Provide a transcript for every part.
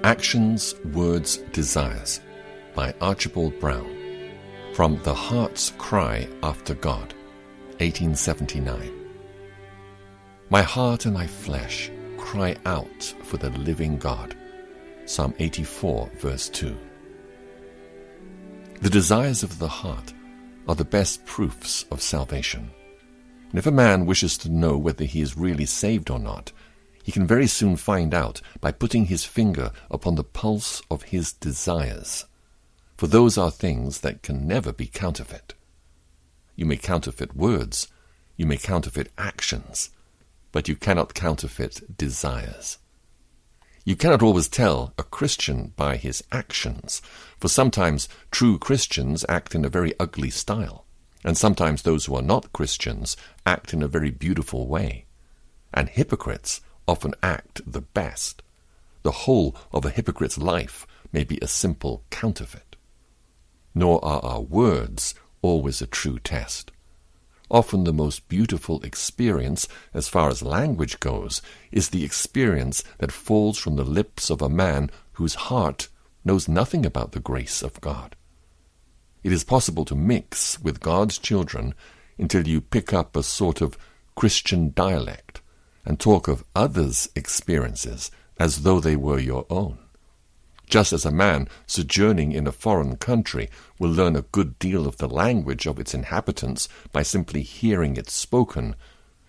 Actions, Words, Desires by Archibald Brown. From The Heart's Cry After God, 1879. My heart and my flesh cry out for the living God. Psalm 84, verse 2. The desires of the heart are the best proofs of salvation. And if a man wishes to know whether he is really saved or not, he can very soon find out by putting his finger upon the pulse of his desires. For those are things that can never be counterfeit. You may counterfeit words, you may counterfeit actions, but you cannot counterfeit desires. You cannot always tell a Christian by his actions, for sometimes true Christians act in a very ugly style, and sometimes those who are not Christians act in a very beautiful way. And hypocrites often act the best. The whole of a hypocrite's life may be a simple counterfeit. Nor are our words always a true test. Often the most beautiful experience, as far as language goes, is the experience that falls from the lips of a man whose heart knows nothing about the grace of God. It is possible to mix with God's children until you pick up a sort of Christian dialect and talk of others' experiences as though they were your own. Just as a man sojourning in a foreign country will learn a good deal of the language of its inhabitants by simply hearing it spoken,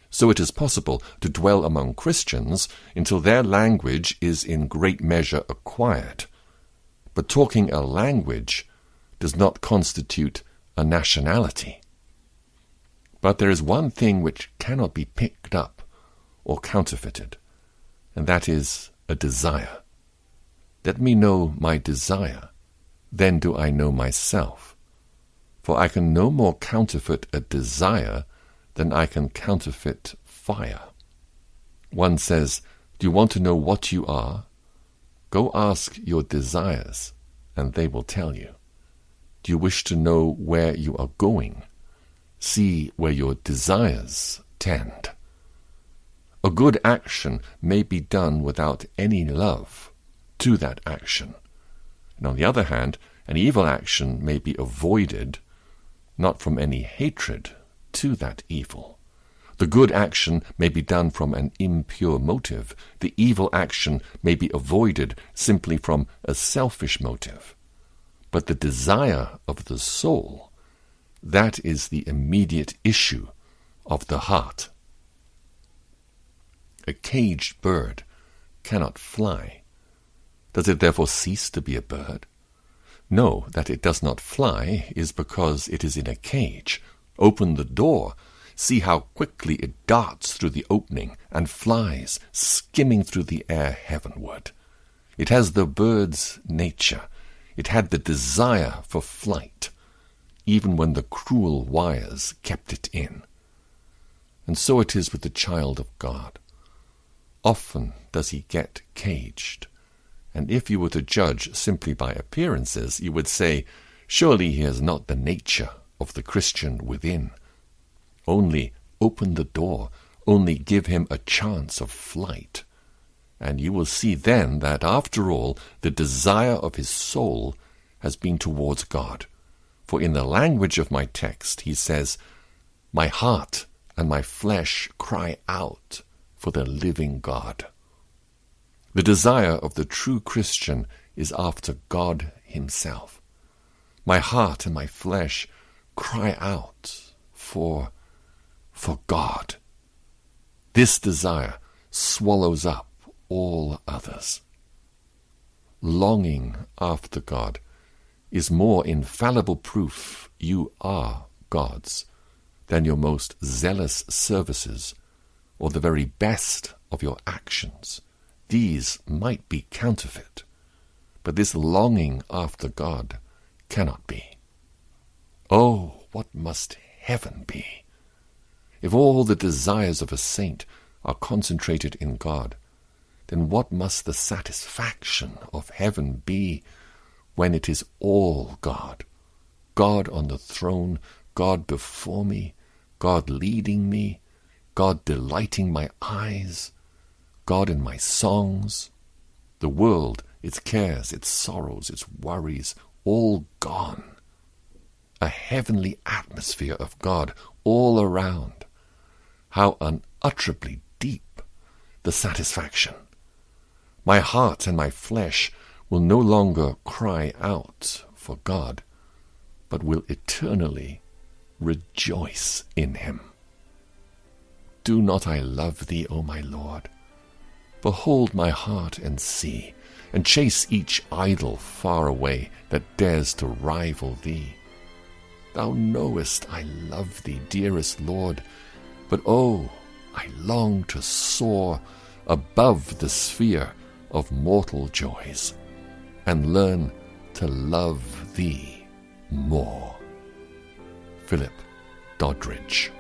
so it is possible to dwell among Christians until their language is in great measure acquired. But talking a language does not constitute a nationality. But there is one thing which cannot be picked up or counterfeited, and that is a desire. Let me know my desire, then do I know myself. For I can no more counterfeit a desire than I can counterfeit fire. One says, do you want to know what you are? Go ask your desires, and they will tell you. Do you wish to know where you are going? See where your desires tend. A good action may be done without any love to that action. And on the other hand, an evil action may be avoided not from any hatred to that evil. The good action may be done from an impure motive. The evil action may be avoided simply from a selfish motive. But the desire of the soul, that is the immediate issue of the heart. A caged bird cannot fly. Does it therefore cease to be a bird? No, that it does not fly is because it is in a cage. Open the door, see how quickly it darts through the opening and flies, skimming through the air heavenward. It has the bird's nature. It had the desire for flight, even when the cruel wires kept it in. And so it is with the child of God. Often does he get caged. And if you were to judge simply by appearances, you would say, surely he has not the nature of the Christian within. Only open the door, only give him a chance of flight, and you will see then that after all the desire of his soul has been towards God. For in the language of my text he says, my heart and my flesh cry out for the living God. The desire of the true Christian is after God himself. My heart and my flesh cry out for God. This desire swallows up all others. Longing after God is more infallible proof you are God's than your most zealous services or the very best of your actions. These might be counterfeit, but this longing after God cannot be. Oh, what must heaven be? If all the desires of a saint are concentrated in God, then what must the satisfaction of heaven be when it is all God? God on the throne, God before me, God leading me, God delighting my eyes, God in my songs. The world its cares, its sorrows, its worries, all gone. A heavenly atmosphere of God all around. How unutterably deep the satisfaction. My heart and my flesh will no longer cry out for God, but will eternally rejoice in him. Do not I love thee, O my Lord? Behold my heart and see, and chase each idol far away that dares to rival thee. Thou knowest I love thee, dearest Lord, but oh, I long to soar above the sphere of mortal joys, and learn to love thee more. Philip Doddridge.